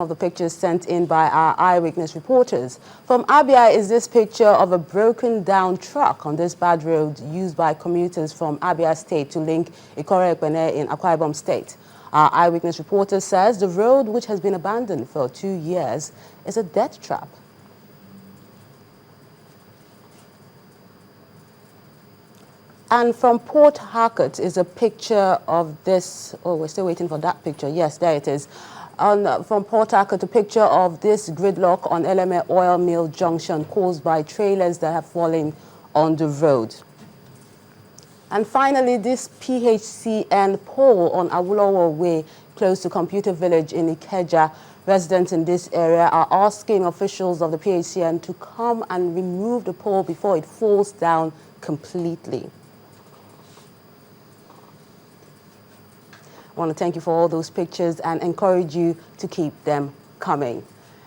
Of the pictures sent in by our eyewitness reporters. From Abia is this picture of a broken down truck on this bad road used by commuters from Abia State to link Ikore-Ekpene in Akwa Ibom State. Our eyewitness reporter says the road, which has been abandoned for 2 years, is a death trap. And from Port Harcourt is a picture of this. Oh, we're still waiting for that picture. Yes, there it is. From Port Harcourt, a picture of this gridlock on Eleme Oil Mill Junction caused by trailers that have fallen on the road. And finally, this PHCN pole on Awolowo Way, close to Computer Village in Ikeja. Residents in this area are asking officials of the PHCN to come and remove the pole before it falls down completely. I want to thank you for all those pictures and encourage you to keep them coming.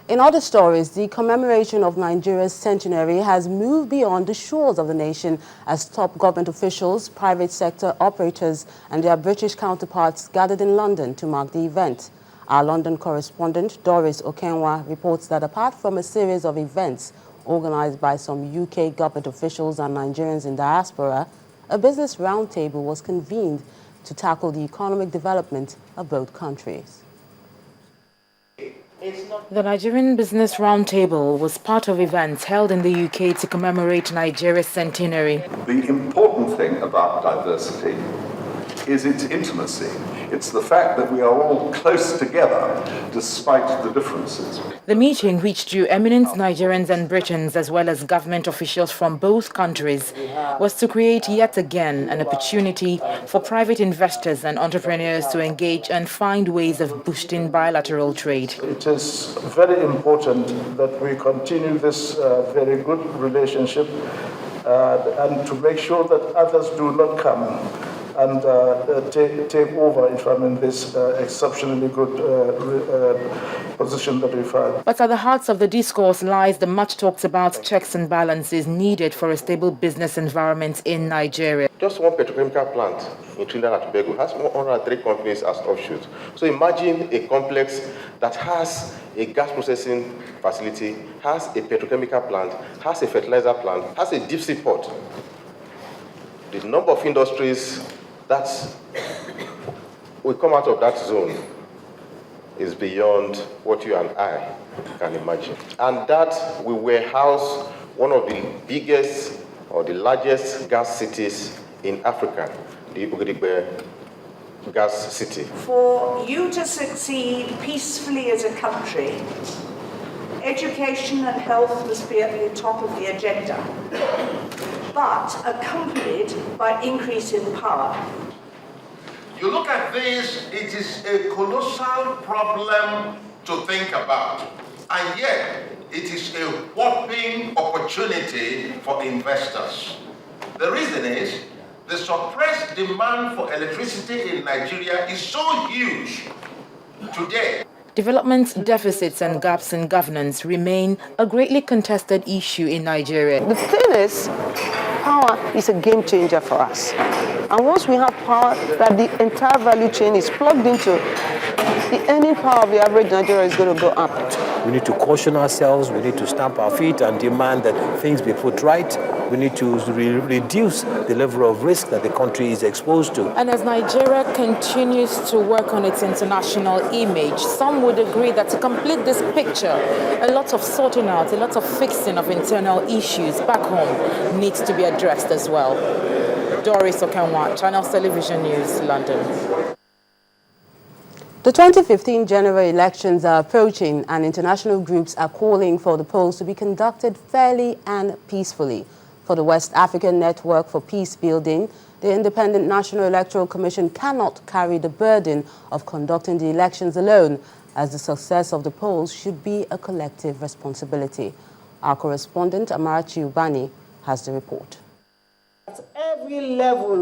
In other stories, the commemoration of Nigeria's centenary has moved beyond the shores of the nation as top government officials, private sector operators, and their British counterparts gathered in London to mark the event. Our London correspondent, Doris Okenwa, reports that apart from a series of events organized by some UK government officials and Nigerians in diaspora, a business roundtable was convened to tackle the economic development of both countries. The Nigerian Business Roundtable was part of events held in the UK to commemorate Nigeria's centenary. The important thing about diversity is its intimacy. It's the fact that we are all close together despite the differences. The meeting, which drew eminent Nigerians and Britons as well as government officials from both countries, was to create yet again an opportunity for private investors and entrepreneurs to engage and find ways of boosting bilateral trade. It is very important that we continue this very good relationship and to make sure that others do not come and take over if I'm in this exceptionally good position that we find. But at the heart of the discourse lies the much talked about checks and balances needed for a stable business environment in Nigeria. Just one petrochemical plant in Trinidad and Tobago has 103 companies as offshoots. So imagine a complex that has a gas processing facility, has a petrochemical plant, has a fertilizer plant, has a deep sea port. The number of industries that will come out of that zone is beyond what you and I can imagine. And that will warehouse one of the biggest or the largest gas cities in Africa, the Ugiribe gas city. For you to succeed peacefully as a country, education and health must be at the top of the agenda, but accompanied by increase in power. You look at this, it is a colossal problem to think about, and yet it is a whopping opportunity for investors. The reason is the suppressed demand for electricity in Nigeria is so huge today. Development deficits and gaps in governance remain a greatly contested issue in Nigeria. The thing is, power is a game changer for us. And once we have power that the entire value chain is plugged into, the earning power of the average Nigerian is going to go up. We need to caution ourselves, we need to stamp our feet and demand that things be put right. We need to reduce the level of risk that the country is exposed to. And as Nigeria continues to work on its international image, some would agree that to complete this picture, a lot of sorting out, a lot of fixing of internal issues back home needs to be addressed as well. Doris Okenwa, Channels Television News, London. The 2015 general elections are approaching, and international groups are calling for the polls to be conducted fairly and peacefully. For the West African Network for Peace Building, the Independent National Electoral Commission cannot carry the burden of conducting the elections alone, as the success of the polls should be a collective responsibility. Our correspondent, Amarachi Ubani, has the report.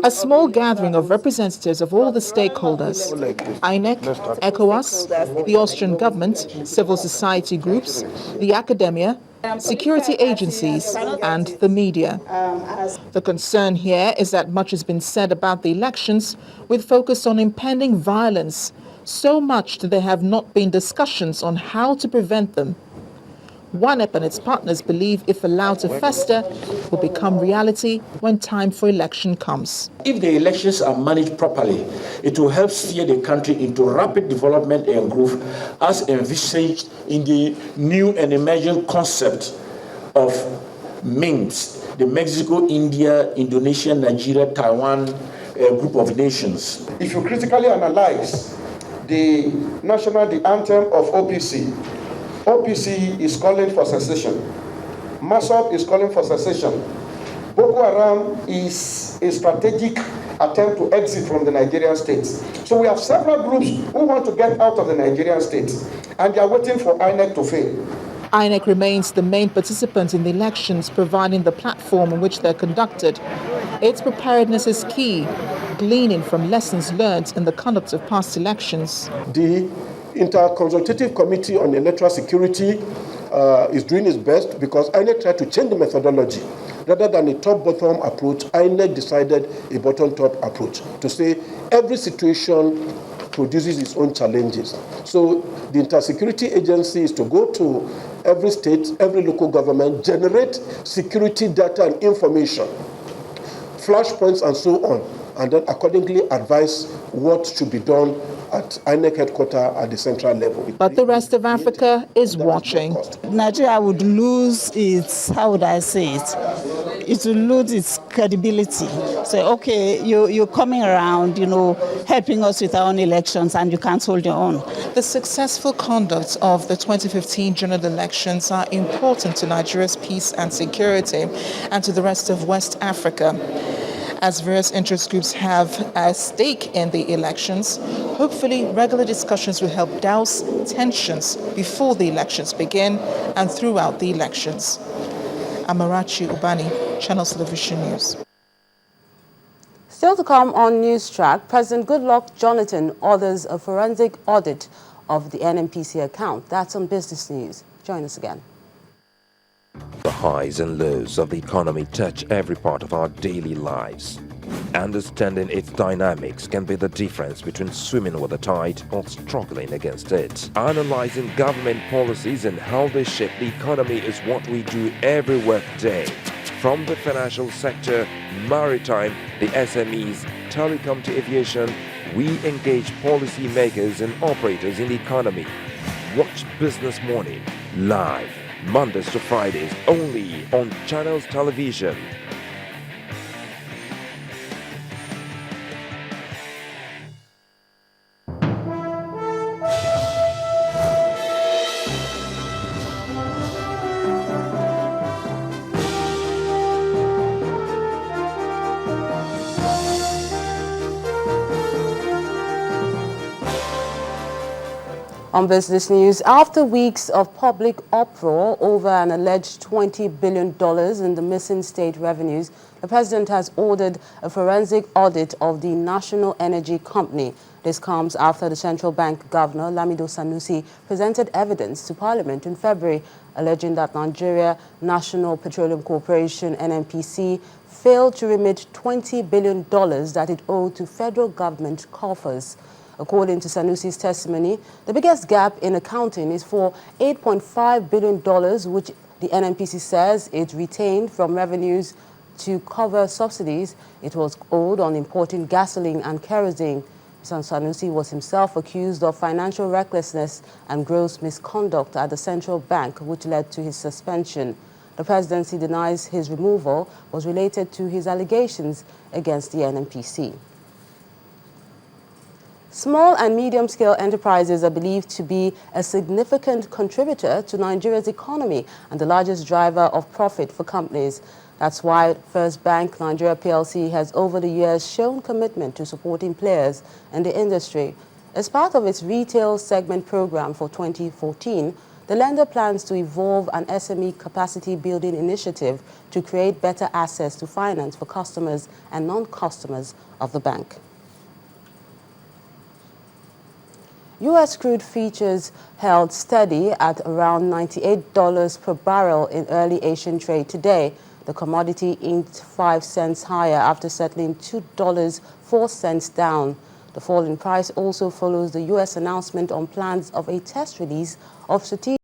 A small gathering of representatives of all the stakeholders, INEC, ECOWAS, the Austrian government, civil society groups, the academia, security agencies, and the media. The concern here is that much has been said about the elections, with focus on impending violence, So much that there have not been discussions on how to prevent them. ONEP and its partners believe if allowed to fester, will become reality when time for election comes. If the elections are managed properly, it will help steer the country into rapid development and growth as envisaged in the new and emerging concept of MINGS, the Mexico, India, Indonesia, Nigeria, Taiwan group of nations. If you critically analyze the anthem of OPC, OPC is calling for secession. MASOP is calling for secession. Boko Haram is a strategic attempt to exit from the Nigerian state. So we have several groups who want to get out of the Nigerian state, and they are waiting for INEC to fail. INEC remains the main participant in the elections, providing the platform on which they're conducted. Its preparedness is key, gleaning from lessons learned in the conduct of past elections. The Interconsultative Committee on Electoral Security is doing its best because INEC tried to change the methodology. Rather than a top-bottom approach, INEC decided a bottom-top approach to say every situation produces its own challenges. So the Intersecurity Agency is to go to every state, every local government, generate security data and information, flashpoints and so on, and then accordingly advise what should be done at INEC headquarters at the central level. But the rest of Africa is watching. Nigeria would lose its, how would I say it? It will lose its credibility. So, okay, you're coming around, helping us with our own elections, and you can't hold your own. The successful conduct of the 2015 general elections are important to Nigeria's peace and security and to the rest of West Africa. As various interest groups have a stake in the elections, hopefully regular discussions will help douse tensions before the elections begin and throughout the elections. Amarachi Ubani, Channels Television News. Still to come on News Track, President Goodluck Jonathan orders a forensic audit of the NNPC account. That's on Business News. Join us again. The highs and lows of the economy touch every part of our daily lives. Understanding its dynamics can be the difference between swimming with the tide or struggling against it. Analyzing government policies and how they shape the economy is what we do every work day. From the financial sector, maritime, the SMEs, telecom to aviation, we engage policy makers and operators in the economy. Watch Business Morning live Mondays to Fridays only on Channels Television. On Business News, after weeks of public uproar over an alleged $20 billion in the missing state revenues, the president has ordered a forensic audit of the National Energy Company. This comes after the central bank governor, Lamido Sanusi, presented evidence to Parliament in February, alleging that Nigeria National Petroleum Corporation, NNPC, failed to remit $20 billion that it owed to federal government coffers. According to Sanusi's testimony, the biggest gap in accounting is for $8.5 billion, which the NNPC says it retained from revenues to cover subsidies it was owed on importing gasoline and kerosene. Mr. Sanusi was himself accused of financial recklessness and gross misconduct at the central bank, which led to his suspension. The presidency denies his removal was related to his allegations against the NNPC. Small and medium-scale enterprises are believed to be a significant contributor to Nigeria's economy and the largest driver of profit for companies. That's why First Bank Nigeria PLC has over the years shown commitment to supporting players in the industry. As part of its retail segment program for 2014, the lender plans to evolve an SME capacity building initiative to create better access to finance for customers and non-customers of the bank. U.S. crude futures held steady at around $98 per barrel in early Asian trade today. The commodity inked 5 cents higher after settling $2.04 down. The fall in price also follows the U.S. announcement on plans of a test release of strategic